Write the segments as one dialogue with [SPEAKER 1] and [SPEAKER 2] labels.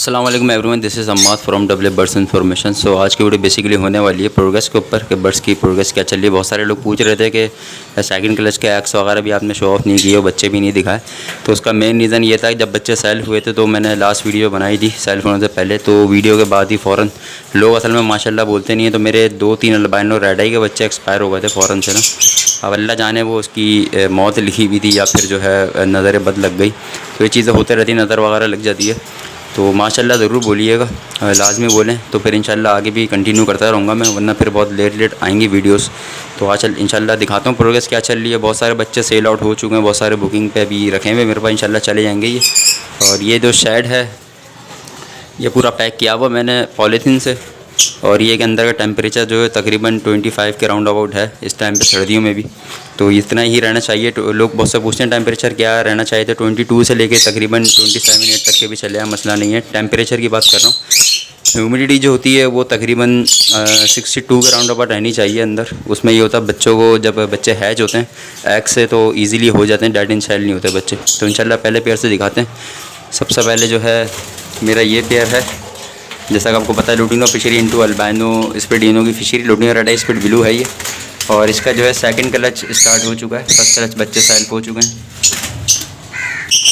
[SPEAKER 1] अस्सलाम वालेकुम everyone, this is Ammad from W birds information. So आज की वीडियो बेसिकली होने वाली है प्रोग्रेस के ऊपर कि बर्ड्स की प्रोग्रेस क्या चल रही है। बहुत सारे लोग पूछ रहे थे कि सेकंड क्लच के एक्स वगैरह भी आपने शो ऑफ नहीं किए और बच्चे भी नहीं दिखाए। तो उसका मेन रीज़न ये था कि जब बच्चे सेल्फ हुए थे तो मैंने लास्ट वीडियो बनाई थी सेल्फ होने से पहले, तो वीडियो के बाद ही फ़ौरन लोग असल में माशाल्लाह बोलते नहीं है, तो मेरे 2-3 अल्बाइनो रेड आई के बच्चे एक्सपायर हो गए थे फ़ौरन से ना। अब अल्लाह जाने वो उसकी मौत लिखी हुई थी या फिर जो है नज़र बद लग गई, तो ये चीज़ें होते रहती, नज़र वगैरह लग जाती है। तो माशाल्लाह ज़रूर बोलिएगा, लाजमी बोलें, तो फिर इंशाल्लाह आगे भी कंटिन्यू करता रहूँगा मैं, वरना फिर बहुत लेट आएंगी वीडियोस। तो आज इंशाल्लाह दिखाता हूँ प्रोग्रेस क्या चल रही है। बहुत सारे बच्चे सेल आउट हो चुके हैं, बहुत सारे बुकिंग पे अभी रखे हुए मेरे पास, इंशाल्लाह चले जाएंगे ये। और ये जो शेड है ये पूरा पैक किया हुआ मैंने पॉलीथीन से, और ये के अंदर का टेम्परेचर जो है तकरीबन 25 के राउंड अबाउट है इस टाइम पे, सर्दियों में भी तो इतना ही रहना चाहिए। तो लोग बहुत से पूछते हैं टेम्परेचर क्या रहना चाहिए, तो 22 से लेके तकरीबन 27-8 तक के भी चले, मसला नहीं है। टेम्परेचर की बात कर रहा हूँ। ह्यूमिडिटी जो होती है वो तकरीबन 62 के राउंड अबाउट रहनी चाहिए अंदर। उसमें ये होता है बच्चों को, जब बच्चे हैच होते हैं एग से तो ईज़िली हो जाते हैं, डेड इन सेल नहीं होते बच्चे। तो इंशाल्लाह पहले पेयर से दिखाते हैं। सबसे पहले जो है मेरा ये पेयर है, जैसा कि आपको पता है लुटिनो फिशरी इंटू अल्बाइनो स्पिडिनो की फिशरी, लुटिनो रेड आई स्पिड ब्लू है ये। और इसका जो है सेकंड क्लच स्टार्ट हो चुका है, फर्स्ट क्लच बच्चे सेल्फ हो चुके हैं।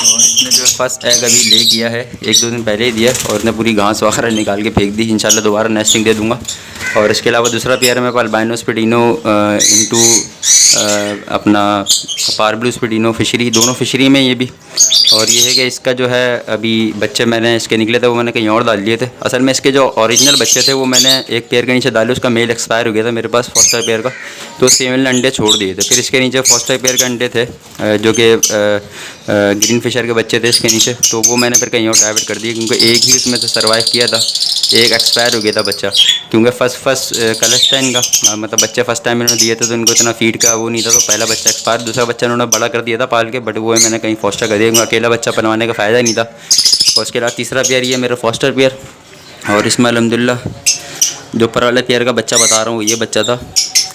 [SPEAKER 1] और इसने जो है फर्स्ट एग अभी ले किया है, 1-2 दिन पहले ही दिया, और इसने पूरी घास वगैरह निकाल के फेंक दी। इंशाल्लाह दोबारा नेस्टिंग दे दूँगा। और इसके अलावा दूसरा पेयर है मेरे पास अल्बाइनो स्पिडिनो इंटू अपना पारब्लू स्पिडिनो फिशरी, दोनों फिशरी में ये भी। और ये है कि इसका जो है अभी बच्चे मैंने इसके निकले थे वो मैंने कहीं और डाल दिए थे। असल में इसके जो ओरिजिनल बच्चे थे वो मैंने एक पेयर के नीचे डाले, उसका मेल एक्सपायर हो गया था मेरे पास फॉस्टर पेयर का, तो फीमेल ने अंडे छोड़ दिए थे। फिर इसके नीचे फॉस्टर पेयर के अंडे थे जो कि ग्रीन फिशर के बच्चे थे इसके नीचे, तो वो मैंने फिर कहीं और डाइवर्ट कर दिए, क्योंकि एक ही उसमें से सर्वाइव किया था, एक एक्सपायर हो गया था बच्चा, क्योंकि फर्स्ट कलच था इनका, मतलब बच्चे फर्स्ट टाइम इन्होंने दिए थे तो इनको इतना फीड का वो नहीं था, तो पहला बच्चा एक्सपायर, दूसरा बच्चा उन्होंने बड़ा कर दिया था पाल के, बट वो मैंने कहीं फॉस्टर कर दिया, अकेला बच्चा बनवाने का फ़ायदा नहीं था। और उसके बाद तीसरा पेयर ये मेरा फॉस्टर पेयर, और इसमें अल्हम्दुलिल्लाह जो ऊपर वाले पेयर का बच्चा बता रहा हूँ ये बच्चा था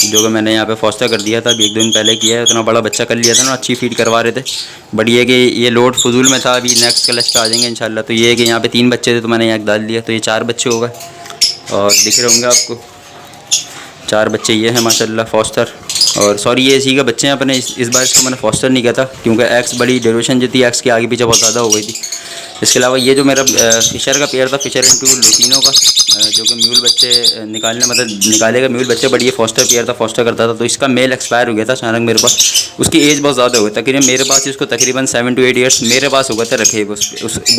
[SPEAKER 1] जो कि मैंने यहाँ पे फॉस्टर कर दिया था, अभी 1-2 दिन पहले किया है। उतना बड़ा बच्चा कर लिया था ना, अच्छी फीड करवा रहे थे, बट ये कि ये लोड फजूल में था। अभी नेक्स्ट क्लच पे आ जाएंगे इंशाल्लाह। तो ये है कि यहाँ पे 3 बच्चे थे तो मैंने यहाँ डाल दिया, तो ये 4 बच्चे हो गए, और दिख रहे होंगे आपको 4 बच्चे ये हैं माशाल्लाह फॉस्टर। और सॉरी ये इसी के बच्चे हैं अपने, इस बार इसको मैंने फॉस्टर नहीं किया था क्योंकि एक्स बड़ी ड्यूरेशन जो थी एक्स के आगे पीछे बहुत ज़्यादा हो गई थी। इसके अलावा ये जो मेरा फिशर का पेयर था, फिशर इंटू लुटिनो का, जो कि म्यूल बच्चे निकालेगा म्यूल बच्चे, बट ये फॉस्टर पेयर था, फॉस्टर करता था। तो इसका मेल एक्सपायर हो गया था अचानक मेरे पास, उसकी एज बहुत ज़्यादा हो गई तकरीबन मेरे पास इसको तकरीबन 7 to 8 ईयर्स मेरे पास हो गए थे रखे। वो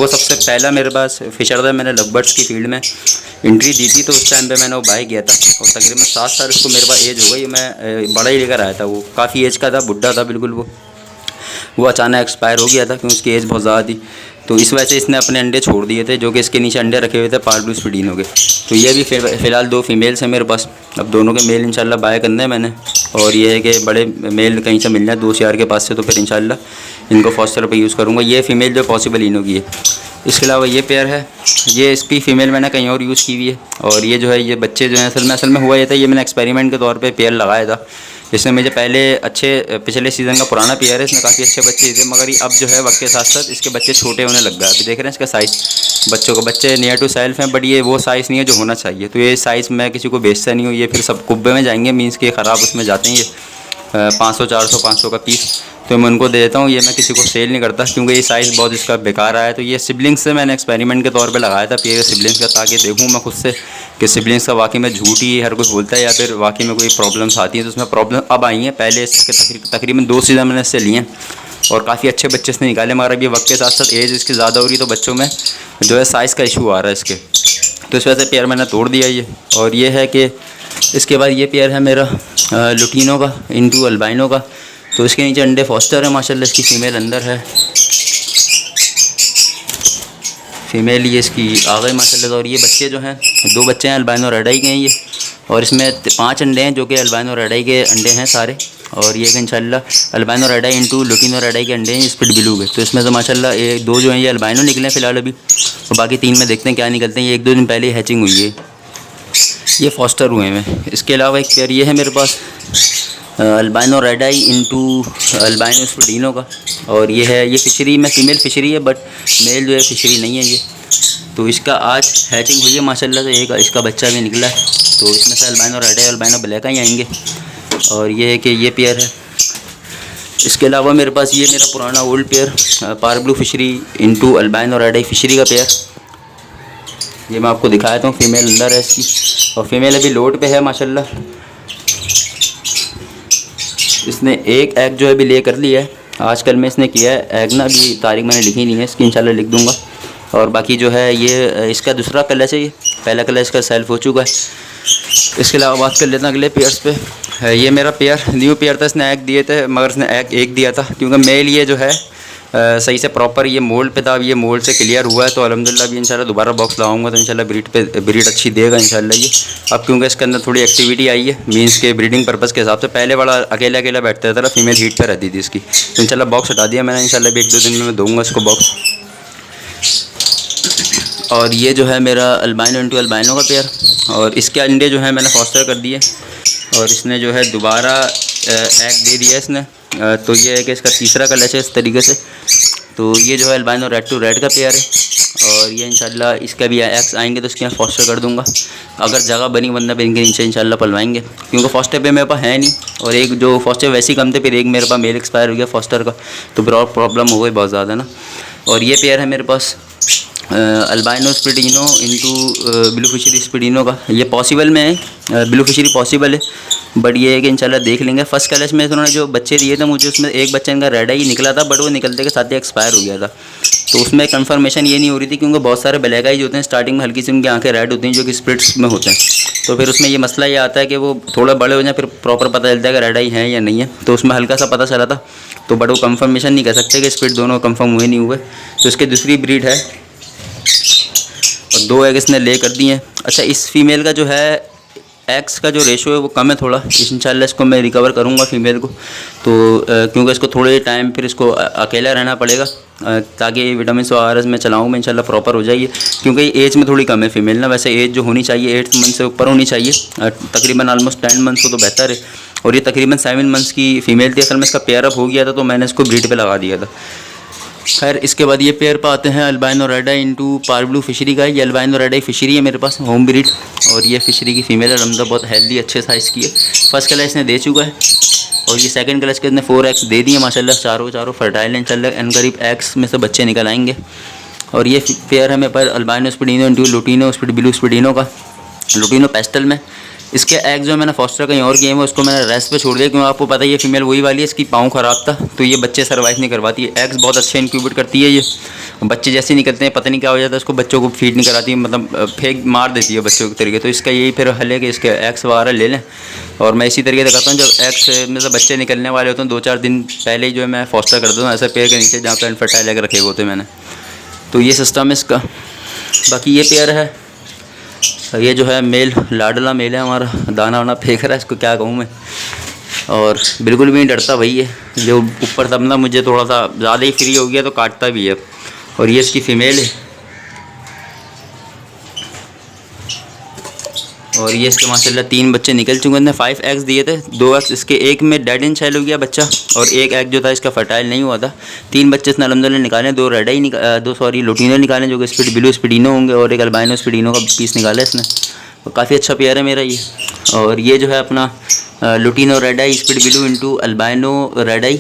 [SPEAKER 1] सबसे पहला मेरे पास फिशर था, मैंने लवबर्ड्स की फील्ड में एंट्री दी थी, तो उस टाइम पे मैंने वो बाय किया था, और तकरीबन 7 साल उसको मेरे पास एज हो गई। मैं बड़ा ही लेकर आया था, वो काफ़ी एज का था, बुढ़ा था बिल्कुल। वो अचानक एक्सपायर हो गया था क्योंकि उसकी एज बहुत ज़्यादा थी, तो इस वजह से इसने अपने अंडे छोड़ दिए थे, जो कि इसके नीचे अंडे रखे हुए थे पारब्लू स्पिडिनो के। तो ये भी फ़िलहाल 2 फीमेल्स हैं मेरे पास, अब दोनों के मेल इंशाल्लाह बाय करने हैं मैंने। और ये है कि बड़े मेल कहीं से मिल जाए दोस्त यार के पास से, तो फिर इंशाल्लाह इनको फॉस्टर पे यूज़ करूँगा। ये फ़ीमेल जो पॉसिबल इनो की है। इसके अलावा ये पेयर है, ये इसकी फ़ीमेल मैंने कहीं और यूज़ की हुई है। और ये जो है ये बच्चे जो हैं असल में हुआ ये था, ये मैंने एक्सपेरिमेंट के तौर पे पेयर लगाया था। इसमें मुझे पहले पिछले सीज़न का पुराना पेयर है, इसमें काफ़ी अच्छे बच्चे थे, मगर अब जो है वक्त के साथ साथ इसके बच्चे छोटे होने लग गए। अभी देख रहे हैं इसका साइज़, बच्चे नियर टू सेल्फ हैं, बट ये वो साइज़ नहीं है जो होना चाहिए। तो ये साइज़ मैं किसी को बेचता नहीं हूँ, ये फिर सब कुब्बे में जाएंगे, मीन्स के ख़राब उसमें जाते हैं ये 500-400-500 का पीस, तो मैं उनको दे देता हूँ। ये मैं किसी को सेल नहीं करता क्योंकि ये साइज़ बहुत इसका बेकार आया है। तो ये सिबलिंग्स से मैंने एक्सपेरिमेंट के तौर पे लगाया था पेयर सिबलिंग्स का, ताकि देखूँ मैं खुद से कि सिबलिंग्स का वाकई में झूठ ही हर कोई बोलता है या फिर वाकई में कोई प्रॉब्लम्स आती हैं। तो उसमें प्रॉब्लम अब आई हैं, पहले इसके तकरीबन 2 सीज़न मैंने इससे लिए हैं और काफ़ी अच्छे बच्चे इसने निकाले, मगर अब ये वक्त के साथ साथ एज इसकी ज़्यादा हो रही है, तो बच्चों में जो है साइज़ का इशू आ रहा है इसके, तो इस वजह से पेयर मैंने तोड़ दिया ये। और ये है कि इसके बाद ये पेयर है मेरा लुटिनो का इंटू अल्बाइनो का, तो इसके नीचे अंडे फॉस्टर है माशाल्लाह, इसकी फ़ीमेल अंदर है, फ़ीमेल ये इसकी आ गई माशाल्लाह। और ये बच्चे जो हैं 2 बच्चे हैं अल्बाइनो रेड आई के हैं ये, और इसमें 5 अंडे हैं जो कि अल्बाइनो रेड आई के अंडे हैं सारे। और ये इंशाल्लाह अल्बाइनो रेड आई इंटू लुटिनो रेड आई के अंडे हैं स्पिड ब्लू के। तो इसमें तो माशाल्लाह 2 जो हैं ये अल्बाइनो निकले फ़िलहाल अभी, और बाकी 3 में देखते हैं क्या निकलते हैं। ये 1-2 दिन पहले हैचिंग हुई है। ये फॉस्टर हुए हैं। इसके अलावा एक पेयर ये है मेरे पास अल्बाइनो रेड आई इंटू अल्बाइनो स्पीडिनो का, और ये है, ये फिशरी में फीमेल फिशरी है बट मेल जो है फिशरी नहीं है ये। तो इसका आज हैचिंग हुई है माशाल्लाह से, एक इसका बच्चा भी निकला है। तो इसमें से अल्बाइनो रेड आई अल्बाइनो ब्लैक आई आएंगे। और ये है कि ये पेयर है। इसके अलावा मेरे पास ये मेरा पुराना ओल्ड पेयर पार blue fischeri into albino red eye fischeri का पेयर, ये मैं आपको दिखाया था। फीमेल अंदर है इसकी, और फीमेल अभी लोड पे है माशाल्लाह। इसने एक एग जो है अभी ले कर लिया है, आजकल में इसने किया है एग ना, अभी तारीख मैंने लिखी नहीं है इसकी, इंशाल्लाह लिख दूंगा। और बाकी जो है ये इसका दूसरा कलर है, ये पहला कलर इसका सेल्फ हो चुका है। इसके अलावा बात कर लेते हैं अगले पेयर्स पे। ये मेरा पेयर न्यू पेयर था, इसने एग दिए थे मगर इसने एग एक दिया था क्योंकि मेल ये जो है सही से प्रॉपर ये मोल्ड पे था। अब ये मोल्ड से क्लियर हुआ है तो अल्हम्दुलिल्लाह अभी इंशाल्लाह दोबारा बॉक्स लगाऊंगा तो इंशाल्लाह ब्रीड अच्छी देगा इंशाल्लाह ये। अब क्योंकि इसके अंदर थोड़ी एक्टिविटी आई है मीन्स के ब्रीडिंग पर्पज़ के हिसाब से, पहले वाला अकेला अकेला बैठता था, फीमेल हीट पर रहती थी इसकी, तो इंशाल्लाह बॉक्स हटा दिया मैंने। इंशाल्लाह भी 1-2 दिन में मैं दूँगा इसको बॉक्स। और ये जो है मेरा अल्बाइनो इंटू अल्बाइनो का पेयर, और इसके अंडे जो है मैंने फॉस्टर कर दिए और इसने जो है दोबारा एग दे दिया इसने। तो ये है कि इसका तीसरा कलर है इस तरीके से। तो ये जो है अल्बाइनो रेड टू रेड का पेयर है, और ये इंशाल्लाह इसका भी एग्स आएंगे तो इसके यहाँ फॉस्टर कर दूंगा अगर जगह बनी, वरना पे इनके नीचे इंशाल्लाह पलवाएंगे क्योंकि फॉस्टर पे मेरे पास है नहीं, और एक जो फॉस्टर वैसे ही कम थे, फिर एक मेरे पास मेल एक्सपायर हो गया फॉस्टर का, तो फिर और प्रॉब्लम हो गई बहुत ज़्यादा ना। और ये पेयर है मेरे पास अल्बाइनो स्पीडिनो इंटू ब्लू फिशरी स्पीडिनो का। ये पॉसिबल में है, ब्लू फिशरी पॉसिबल है बट ये है कि इंशाल्लाह देख लेंगे। फर्स्ट कलश में उन्होंने जो बच्चे दिए थे मुझे, उसमें एक बच्चा इनका रेड आई निकला था बट वो निकलते के साथ ही एक्सपायर हो गया था। तो उसमें कंफर्मेशन ये नहीं हो रही थी क्योंकि बहुत सारे ब्लैक आई होते हैं स्टार्टिंग में, हल्की सी उनकी आंखें रेड होती हैं जो कि स्प्लिट्स में होते हैं। तो फिर उसमें ये मसला ये आता है कि वो थोड़ा बड़े हो जाए फिर प्रॉपर पता चलता है कि रेड आई है या नहीं है। तो उसमें हल्का सा पता चला था, तो बट वो कंफर्मेशन नहीं कर सकते कि स्प्लिट दोनों कंफर्म हुए नहीं हुए। तो इसकी दूसरी ब्रीड है और 2 एग इसने ले कर दिए हैं। अच्छा, इस फीमेल का जो है एग्स का जो रेशो है वो कम है थोड़ा, इंशाल्लाह इसको मैं रिकवर करूँगा फीमेल को। तो क्योंकि इसको थोड़े टाइम फिर इसको अकेला रहना पड़ेगा ताकि विटामिन ORS में चलाऊँ मैं, इंशाल्लाह प्रॉपर हो जाइए क्योंकि एज में थोड़ी कम है फीमेल ना। वैसे एज जो होनी चाहिए 8 मंथ से ऊपर होनी चाहिए, तकरीबन ऑलमोस्ट 10 मंथ्स हो तो बेहतर है। और ये तकरीबन 7 मंथ्स की फ़ीमेल थी, असल में इसका पेयर अप हो गया था तो मैंने इसको ब्रीड पर लगा दिया था। खैर, इसके बाद ये पेयर पर आते हैं अल्बाइनो रेड आई इंटू पार ब्लू फिशरी का। ये अल्बाइनो रेड आई फिशरी है मेरे पास होम ब्रीड, और ये फिशरी की फ़ीमेल है, अलहमदा बहुत हेल्दी अच्छे साइज़ की है। फर्स्ट कलर इसने दे चुका है और ये सेकंड कलर के इसने 4 एग्स दे दिए माशाल्लाह, चारों फर्टाइल हैं इंशाल्लाह, एंड करीब एग्स में से बच्चे निकल आएंगे। और ये पेयर है मेरे पास अल्बाइनो स्पीडिनो इंटू लुटिनो ब्लू स्पीडिनो का, लुटिनो पेस्टल में। इसके एग जो मैंने फॉस्टर कहीं और किए हैं उसको मैंने रेस्ट पे छोड़ दिया क्योंकि आपको पता है ये फीमेल वही वाली है, इसकी पाँव ख़राब था तो ये बच्चे सर्वाइव नहीं करवाती है। एग्स बहुत अच्छे इंक्यूबेट करती है ये, बच्चे जैसे निकलते हैं पता नहीं क्या हो जाता है, इसको बच्चों को फीड नहीं कराती, मतलब फेंक मार देती है बच्चों के तरीके। तो इसका यही फिर हल है कि इसके एग्स वगैरह ले लें, और मैं इसी तरीके से करता हूँ जब एग्स में से बच्चे निकलने वाले होते हैं 2-4 दिन पहले ही जो है मैं फॉस्टर कर देता हूँ ऐसे पेयर के नीचे जहाँ पर इनफर्टाइल एग रखे हुए होते हैं मैंने। तो ये सिस्टम है इसका। बाकी ये पेयर है, ये जो है मेल लाडला मेल है हमारा, दाना वाना फेंक रहा है, इसको क्या कहूँ मैं, और बिल्कुल भी नहीं डरता भाई ये, जो ऊपर तब ना मुझे थोड़ा सा ज़्यादा ही फ्री हो गया तो काटता भी है। और ये इसकी फ़ीमेल है, और ये इसके माशाल्लाह 3 बच्चे निकल चुके हैं। 5 एग्स दिए थे, 2 एग्स इसके एक में डेड इन चाइल्ड हो गया बच्चा, और एक एग जो था इसका फर्टाइल नहीं हुआ था। 3 बच्चे इसने अल्हम्दुलिल्लाह निकाले, 2 रेड आई लुटिनो निकाले जो कि ब्लू स्पीडिनो होंगे, और एक अल्बाइनो स्पीडिनो का पीस निकाला इसने। तो काफ़ी अच्छा पेयर है मेरा ये। और ये जो है अपना lutino red eye speed blue into albino red eye,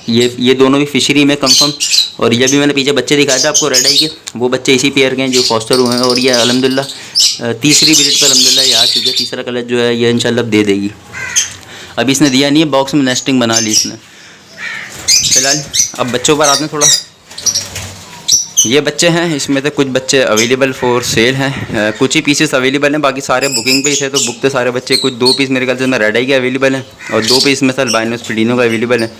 [SPEAKER 1] ये दोनों भी फिशरी में कंफर्म। और ये भी मैंने पीछे बच्चे दिखाए थे आपको रेड आई के, वो बच्चे इसी पेयर के हैं जो फॉस्टर हुए हैं। और ये अल्हम्दुलिल्लाह तीसरी ब्रीड पर अल्हम्दुलिल्लाह ये आ चुकी है, तीसरा कलर जो है ये इंशाल्लाह दे देगी। अभी इसने दिया नहीं है, बॉक्स में नेस्टिंग बना ली इसने फ़िलहाल। अब बच्चों पर आते हैं थोड़ा। ये बच्चे हैं, इसमें से कुछ बच्चे अवेलेबल फॉर सेल हैं, कुछ ही पीसेस अवेलेबल हैं, बाकी सारे बुकिंग पे ही थे तो बुक थे सारे बच्चे। कुछ 2 पीस मेरे ख्याल से रेड आई के अवेलेबल हैं और 2 पीस में से अल्बाइनो स्पीडिनो का अवेलेबल है।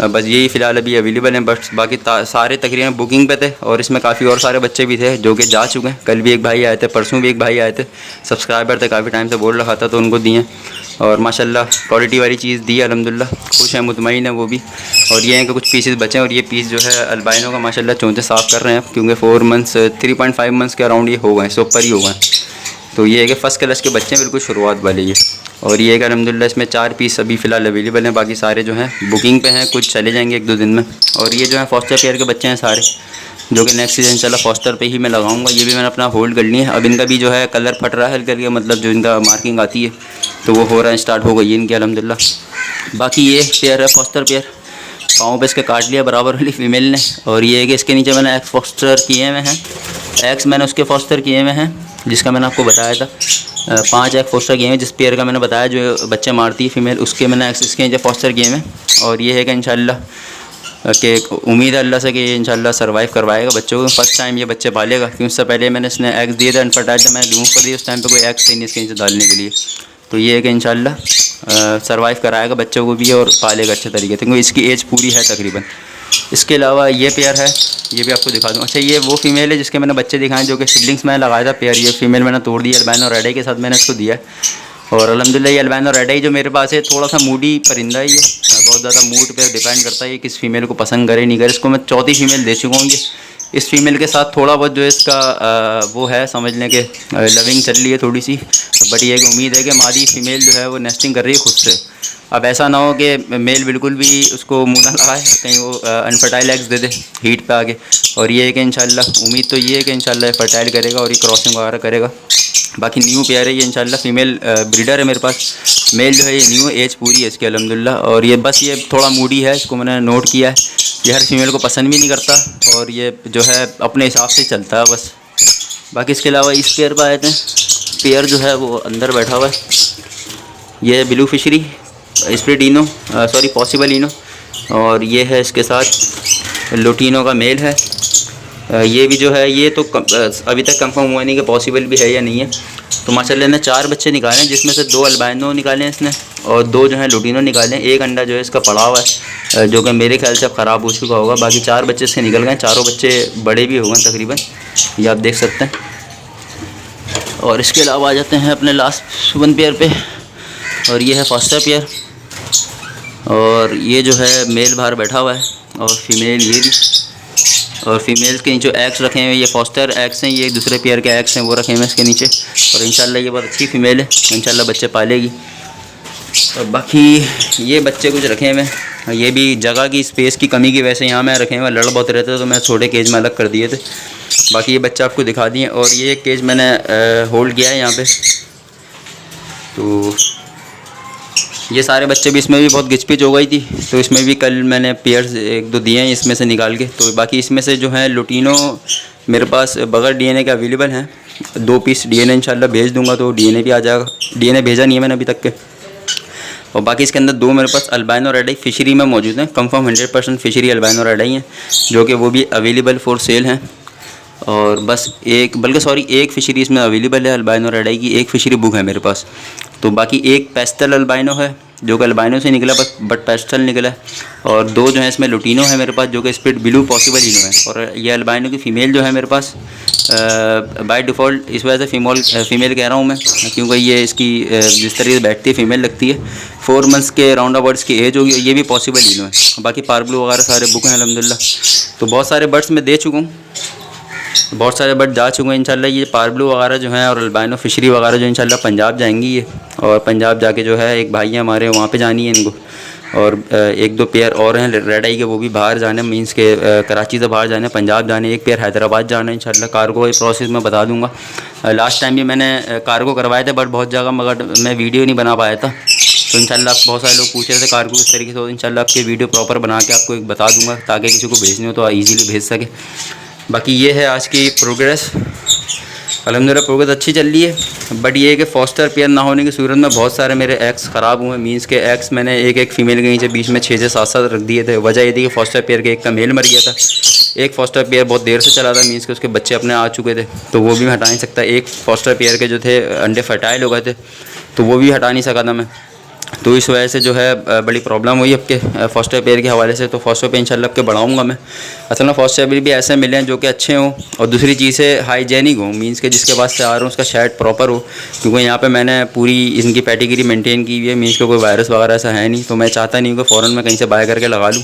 [SPEAKER 1] बस यही फ़िलहाल अभी अवेलेबल हैं, बट बाकी सारे तकरीबन बुकिंग पे थे। और इसमें काफ़ी और सारे बच्चे भी थे जो कि जा चुके हैं। कल भी एक भाई आए थे, परसों भी एक भाई आए थे, सब्सक्राइबर थे, काफ़ी टाइम से बोल रखा था तो उनको दिए, और माशाल्लाह क्वालिटी वाली चीज़ दी अल्हम्दुलिल्लाह, खुश है मुतमईन है वो भी। और ये हैं कि कुछ पीसेस बचे हैं, और ये पीस जो है अल्बाइनो का माशाल्लाह चोंचे साफ़ कर रहे हैं क्योंकि 4 मंथ्स 3.5 मंथ्स के अराउंड ये हो गए, इससे ऊपर ही हो गए। तो ये है कि फ़र्स्ट क्लास के बच्चे हैं, बिल्कुल शुरुआत वाले ये। और ये है कि अल्हम्दुलिल्लाह इसमें 4 पीस अभी फ़िलहाल अवेलेबल हैं, बाकी सारे जो हैं बुकिंग पे हैं, कुछ चले जाएंगे 1-2 दिन में। और ये जो है फॉस्टर पेयर के बच्चे हैं सारे, जो कि नेक्स्ट सीज़न इंशाल्लाह फॉस्टर पे ही मैं लगाऊंगा। ये भी मैंने अपना होल्ड कर लिया है। अब इनका भी जो है कलर फट रहा है हल्का हल्का, मतलब जो इनका मार्किंग आती है तो वो हो रहा है, स्टार्ट हो गई है इनकी अल्हम्दुलिल्लाह। बाकी ये पेयर है फॉस्टर पेयर, पाँव पे इसके काट लिया बराबर वाली फीमेल ने। और ये है कि इसके नीचे मैंने एक्स फॉस्टर किए हुए हैं, एक्स मैंने उसके फॉस्टर किए हुए हैं जिसका मैंने आपको बताया था। 5 एक्स फॉस्टर किए हैं, जिस पेयर का मैंने बताया जो बच्चे मारती है फीमेल, उसके मैंने एक्स इसके नीचे फॉस्टर किए हैं। और ये है कि इंशाल्लाह कि उम्मीद है अल्लाह से कि ये इंशाल्लाह सर्वाइव करवाएगा बच्चों को। फर्स्ट टाइम ये बच्चे पालेगा, क्योंकि उससे पहले मैंने इसने एग्स दिए थे अनफर्टाइल, जब मैंने रिमूव कर दिया उस टाइम पे कोई एग्स नहीं इसके नीचे डालने के लिए। तो ये है कि इंशाल्लाह सर्वाइव कराएगा बच्चों को भी और पालेगा अच्छे तरीके से, क्योंकि इसकी एज पूरी है तकरीबन। इसके अलावा ये पेयर है, ये भी आपको दिखा दूँ। अच्छा, ये वो फीमेल है जिसके मैंने बच्चे दिखाए जो कि सिबलिंग्स में लगाया था पेयर। ये फीमेल मैंने तोड़ दिया, अल्बाइनो रेड आई के साथ मैंने इसको दिया। और अल्हम्दुलिल्लाह ये अल्बाइनो रेड आई जो मेरे पास है थोड़ा सा मूडी परिंदा है, ये बहुत ज़्यादा मूड पे डिपेंड करता है ये किस फीमेल को पसंद करे नहीं करे। इसको मैं चौथी फीमेल दे चुका हूँ। ये इस फीमेल के साथ थोड़ा बहुत जो है इसका वो है, समझ लें कि लविंग चल रही है थोड़ी सी। बट ये कि उम्मीद है कि हमारी फ़ीमेल जो है वो नेस्टिंग कर रही है खुद से। अब ऐसा ना हो कि मेल बिल्कुल भी उसको मुँह ना लगाए, कहीं वो अनफर्टाइल एग्स दे दे हीट पे आगे। और ये है कि इंशाल्लाह उम्मीद तो ये है कि इंशाल्लाह फर्टाइल करेगा और ये क्रॉसिंग वगैरह करेगा। बाकी न्यू पेयर है ये इंशाल्लाह, फीमेल ब्रीडर है मेरे पास। मेल जो है ये न्यू, एज पूरी है इसकी अल्हम्दुलिल्लाह। और ये बस ये थोड़ा मूडी है, इसको मैंने नोट किया है। ये हर फीमेल को पसंद भी नहीं करता और ये जो है अपने हिसाब से चलता है बस। बाकी इसके अलावा इस पेयर पर आए थे, पेयर जो है वो अंदर बैठा हुआ है। ये है ब्लू फिशरी स्प्लिटिनो, सॉरी पॉसिबलिनो। और ये है इसके साथ लुटिनो का मेल है। ये भी जो है ये तो अभी तक कंफर्म हुआ नहीं कि पॉसिबल भी है या नहीं है। तो माशाल्लाह ने 4 बच्चे निकाले हैं, जिसमें से 2 अल्बाइनो निकाले हैं इसने और 2 जो है लुटिनो निकाले हैं। एक अंडा जो है इसका पड़ा हुआ है जो कि मेरे ख्याल से अब ख़राब हो चुका होगा। बाकी 4 बच्चे इसके निकल गए, चारों बच्चे बड़े भी हो गए तकरीबन, ये आप देख सकते हैं। और इसके अलावा आ जाते हैं अपने लास्ट 1 पेयर पे, और ये है फॉस्टर पेयर। और ये जो है मेल बाहर बैठा हुआ है और फीमेल ये भी। और फीमेल्स के नीचे एग्स रखे हुए, ये फॉस्टर एग्स हैं, ये दूसरे पेयर के एग्स हैं वो रखे हुए इसके नीचे। और इंशाल्लाह ये बहुत अच्छी फीमेल है, इंशाल्लाह बच्चे पालेगी। और बाकी ये बच्चे कुछ रखे हुए हैं, ये भी जगह की स्पेस की कमी की वजह से यहाँ में रखे हुए, लड़ बहुत रहते तो मैं छोटे केज में अलग कर दिए थे। बाकी ये बच्चे आपको दिखा दिए। और ये केज मैंने होल्ड किया है यहाँ पे। तो ये सारे बच्चे भी, इसमें भी बहुत गिचपिच हो गई थी तो इसमें भी कल मैंने पेयर्स 1-2 दिए हैं इसमें से निकाल के। तो बाकी इसमें से जो है लुटिनो मेरे पास बगैर डीएनए के अवेलेबल हैं। 2 पीस डीएनए इंशाल्लाह भेज दूंगा तो डीएनए भी आ जाएगा। डीएनए भेजा नहीं है मैंने अभी तक के। और बाकी इसके अंदर 2 मेरे पास अल्बाइनो रेड आई फिशरी में मौजूद हैं, कंफर्म 100% फिशरी अल्बाइनो रेड आई हैं, जो कि वो भी अवेलेबल फॉर सेल हैं। और बस एक फिशरी इसमें अवेलेबल है अल्बाइनो रेड आई की, एक फिशरी बुक है मेरे पास। तो बाकी एक पेस्टल अल्बाइनो है जो कि अल्बाइनो से निकला बट पेस्टल निकला है। और 2 जो है इसमें लुटिनो है मेरे पास, जो कि स्प्लिट ब्लू पॉसिबलिनो है। और ये अल्बाइनो की फ़ीमेल जो है मेरे पास बाय डिफ़ॉल्ट, इस वजह से फ़ीमेल कह रहा हूँ मैं, क्योंकि ये इसकी जिस तरीके से बैठती है फ़ीमेल लगती है। 4 मंथ्स के राउंड अबाउट्स की एज होगी। ये भी पॉसिबलिनो है। बाकी पारब्लू वगैरह सारे बुक हैं अल्हम्दुलिल्लाह। तो बहुत सारे बर्ड्स मैं दे चुका हूँ, बहुत सारे बर्ड जा चुके हैं इंशाल्लाह। ये पारब्लू वगैरह जो हैं और अल्बाइनो फिशरी वगैरह जो इंशाल्लाह पंजाब जाएंगी ये। और पंजाब जाके जो है एक भाई है हमारे, वहाँ पे जानी है इनको। और 1-2 पेयर और हैं रेड आई के, वो भी बाहर जाने, मींस के कराची से बाहर जाने, पंजाब जाने। एक पेयर हैदराबाद जाना है इंशाल्लाह। कार्गो ये प्रोसेस मैं बता दूँगा। लास्ट टाइम भी मैंने कार्गो करवाए थे बट बहुत जगह, मगर मैं वीडियो नहीं बना पाया था। तो इंशाल्लाह बहुत सारे लोग पूछ रहे थे कार्गो किस तरीके से हो, इंशाल्लाह आपके वीडियो प्रॉपर बना के आपको एक बता दूँगा ताकि किसी को भेजनी हो तो ईज़िली भेज सके। बाकी ये है आज की प्रोग्रेस। अल्हम्दुलिल्लाह प्रोग्रेस अच्छी चल रही है। बट ये है कि फॉस्टर पेयर ना होने की सूरत में बहुत सारे मेरे एग्स ख़राब हुए। मींस के एग्स मैंने एक फीमेल के नीचे बीच में 6 से 7 रख दिए थे। वजह ये थी कि फॉस्टर पेयर के एक का मेल मर गया था। एक फॉस्टर पेयर बहुत देर से चला था, मींस के उसके बच्चे अपने आ चुके थे तो वो भी मैं हटा नहीं सकता। एक फॉस्टर पेयर के जो थे अंडे फर्टाइल हो गए थे तो वो भी हटा नहीं सका था मैं। तो इस वजह से जो है बड़ी प्रॉब्लम हुई आपके फॉस्टर पेयर के हवाले से। तो फॉस्टर पेयर इंशाल्लाह आपके बढ़ाऊँगा मैं। असल में फॉस्टर पेयर भी ऐसे मिले हैं जो कि अच्छे हों और दूसरी चीज़ से हाइजेनिक हो, मींस के जिसके पास से आ रहा हूँ उसका शेड प्रॉपर हो। क्योंकि यहाँ पे मैंने पूरी इनकी पेडिग्री मेंटेन की हुई है, मींस के कोई वायरस वगैरह ऐसा है नहीं। तो मैं चाहता नहीं हूँ कि फ़ौरन मैं कहीं से बाय करके लगा लूँ।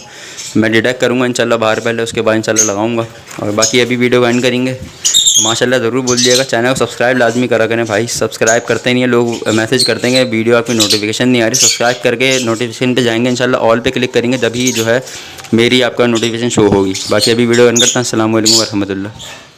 [SPEAKER 1] मैं डिटेक्ट करूँगा इंशाल्लाह बाहर पहले, उसके बाद इंशाल्लाह लगाऊँगा। और बाकी अभी वीडियो को एंड करेंगे। माशाल्लाह ज़रूर बोल दिएगा। चैनल को सब्सक्राइब लाजमी करा करें भाई, सब्सक्राइब करते नहीं है लोग, मैसेज करते हैं वीडियो आपकी नोटिफिकेशन नहीं आ रही। सब्सक्राइब करके नोटिफिकेशन पे जाएंगे इंशाल्लाह, ऑल पे क्लिक करेंगे तभी जो है मेरी आपका नोटिफिकेशन शो होगी। बाकी अभी वीडियो बंद करता हूँ। अस्सलाम वालेकुम व रहमतुल्लाह।